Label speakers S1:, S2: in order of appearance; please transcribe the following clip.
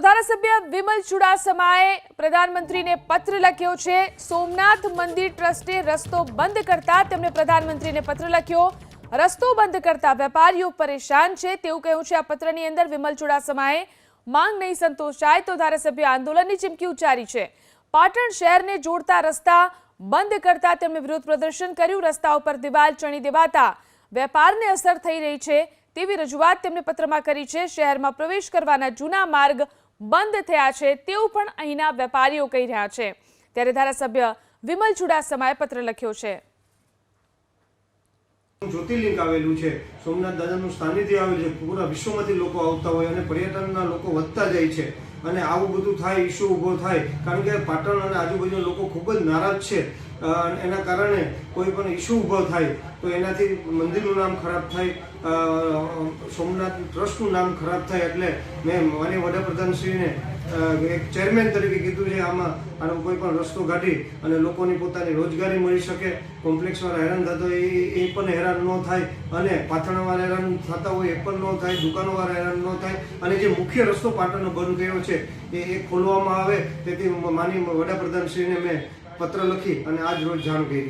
S1: ધારાસભ્ય વિમલ ચુડાસમાએ પ્રધાનમંત્રીને પત્ર લખ્યો છે। સોમનાથ મંદિર ટ્રસ્ટે રસ્તો બંધ કરતા તેમણે પ્રધાનમંત્રીને પત્ર લખ્યો। રસ્તો બંધ કરતા વેપારીઓ પરેશાન છે તેવું કહ્યું છે। આ પત્રની અંદર વિમલ ચુડાસમાએ માંગ નહીં સંતોષાય તો ધારાસભ્ય આંદોલનની ચીમકી ઉચ્ચારી છે। પાટણ શહેરને જોડતા રસ્તા બંધ કરતા તેમણે વિરોધ પ્રદર્શન કર્યું। રસ્તા ઉપર દિવાલ ચણી દેવાતા વેપારને અસર થઈ રહી છે તેવી રજૂઆત તેમણે પત્રમાં કરી છે। શહેરમાં પ્રવેશ કરવાના જૂના માર્ગ બંધ થયા છે તેવું પણ અહીંના વેપારીઓ કહી રહ્યા છે। ત્યારે ધારાસભ્ય વિમલ ચુડાસમાએ પત્ર લખ્યો છે।
S2: જ્યોતિર્લિંગ આવેલું છે, સોમનાથ દાદાનું સાનિધ્ય આવેલું છે, પૂરા વિશ્વમાંથી લોકો આવતા હોય અને પર્યટનના લોકો વધતા જાય છે અને આવું બધું થાય, ઇસ્યુ ઊભો થાય કારણ કે પાટણ અને આજુબાજુના લોકો ખૂબ જ નારાજ છે। એના કારણે કોઈ પણ ઇસ્યુ ઊભો થાય તો એનાથી મંદિરનું નામ ખરાબ થાય, સોમનાથ ટ્રસ્ટનું નામ ખરાબ થાય। એટલે મેં માનીય વડાપ્રધાનશ્રીને એક ચેરમેન તરીકે કીધું છે આનો કોઈ પણ રસ્તો કાઢી અને લોકોની પોતાની રોજગારી મળી શકે, કોમ્પ્લેક્સવાળા હેરાન થતા હોય એ પણ હેરાન ન થાય અને પાથરણવાળા હેરાન થતા હોય એ પણ ન થાય, દુકાનોવાળા હેરાન ન થાય અને જે મુખ્ય રસ્તો પાટણનો બંધ કર્યો છે એ ખોલવામાં આવે। તેથી માનીય વડાપ્રધાનશ્રીને મેં પત્ર લખી અને આજ રોજ જાણ કરી।